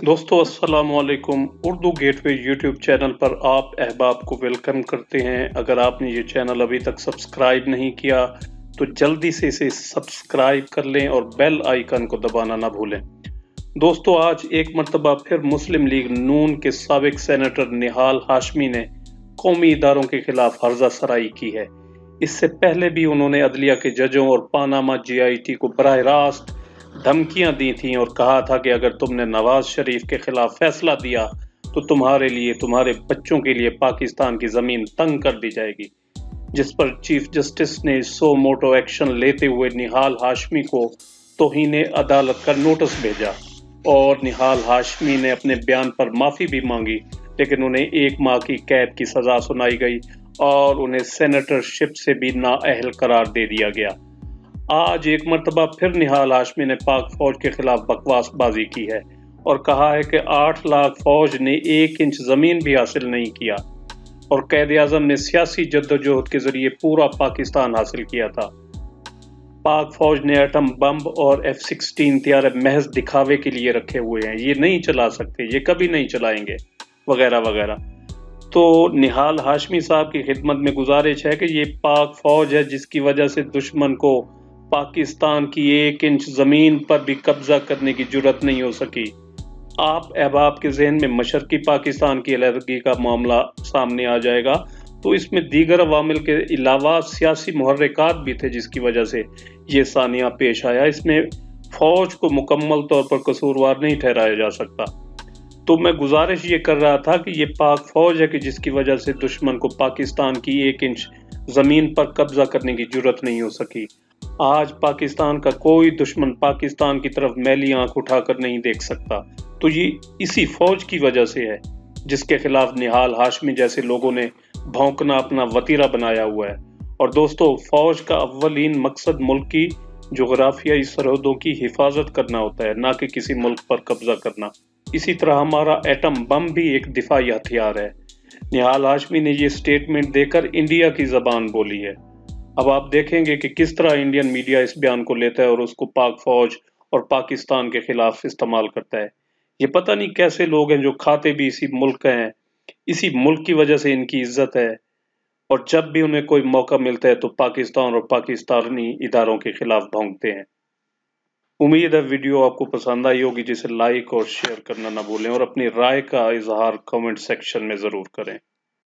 दोस्तों अस्सलाम वालेकुम। उर्दू गेटवे यूट्यूब चैनल पर आप अहबाब को वेलकम करते हैं। अगर आपने ये चैनल अभी तक सब्सक्राइब नहीं किया तो जल्दी से इसे सब्सक्राइब कर लें और बेल आइकन को दबाना ना भूलें। दोस्तों आज एक मर्तबा फिर मुस्लिम लीग नून के साबिक सेनेटर निहाल हाशमी ने कौमी इदारों के खिलाफ हर्जा सराई की है। इससे पहले भी उन्होंने अदलिया के जजों और पानामा GIT को बराह रास्त धमकियां दी थीं और कहा था कि अगर तुमने नवाज शरीफ के खिलाफ फैसला दिया तो तुम्हारे लिए, तुम्हारे बच्चों के लिए पाकिस्तान की जमीन तंग कर दी जाएगी, जिस पर चीफ जस्टिस ने सो मोटो एक्शन लेते हुए निहाल हाशमी को तौहीन अदालत का नोटिस भेजा और निहाल हाशमी ने अपने बयान पर माफी भी मांगी, लेकिन उन्हें 1 माह की कैद की सजा सुनाई गई और उन्हें सेनेटरशिप से भी नाअहल करार दे दिया गया। आज एक मर्तबा फिर निहाल हाशमी ने पाक फौज के खिलाफ बकवासबाजी की है और कहा है कि 8 लाख फौज ने 1 इंच जमीन भी हासिल नहीं किया और कैद आजम ने सियासी जद्दोजहद के जरिए पूरा पाकिस्तान हासिल किया था। पाक फौज ने एटम बम और F-16 हथियार महज दिखावे के लिए रखे हुए हैं, ये नहीं चला सकते, ये कभी नहीं चलाएंगे, वगैरह वगैरह। तो निहाल हाशमी साहब की खिदमत में गुजारिश है कि ये पाक फौज है जिसकी वजह से दुश्मन को पाकिस्तान की 1 इंच जमीन पर भी कब्जा करने की जुर्रत नहीं हो सकी। आप अहबाब के जहन में मशरकी पाकिस्तान की अलहदगी का मामला सामने आ जाएगा तो इसमें दीगर अवामिल के अलावा सियासी मुहर्रिकात भी थे जिसकी वजह से ये सानिया पेश आया। इसमें फौज को मुकम्मल तौर पर कसूरवार नहीं ठहराया जा सकता। तो मैं गुजारिश ये कर रहा था कि ये पाक फौज है कि जिसकी वजह से दुश्मन को पाकिस्तान की 1 इंच जमीन पर कब्जा करने की जुर्रत नहीं हो सकी। आज पाकिस्तान का कोई दुश्मन पाकिस्तान की तरफ मैली आंख उठाकर नहीं देख सकता। तो ये इसी फौज की वजह से है जिसके खिलाफ निहाल हाशमी जैसे लोगों ने भौंकना अपना वतीरा बनाया हुआ है। और दोस्तों, फौज का अव्वलीन मकसद मुल्क की जोग्राफियाई सरहदों की हिफाजत करना होता है, ना कि किसी मुल्क पर कब्जा करना। इसी तरह हमारा एटम बम भी एक दिफाई हथियार है। निहाल हाशमी ने ये स्टेटमेंट देकर इंडिया की जबान बोली है। अब आप देखेंगे कि किस तरह इंडियन मीडिया इस बयान को लेता है और उसको पाक फौज और पाकिस्तान के खिलाफ इस्तेमाल करता है। ये पता नहीं कैसे लोग हैं जो खाते भी इसी मुल्क के हैं, इसी मुल्क की वजह से इनकी इज्जत है, और जब भी उन्हें कोई मौका मिलता है तो पाकिस्तान और पाकिस्तानी इदारों के खिलाफ भौंकते हैं। उम्मीद है वीडियो आपको पसंद आई होगी, जिसे लाइक और शेयर करना ना भूलें और अपनी राय का इजहार कमेंट सेक्शन में ज़रूर करें।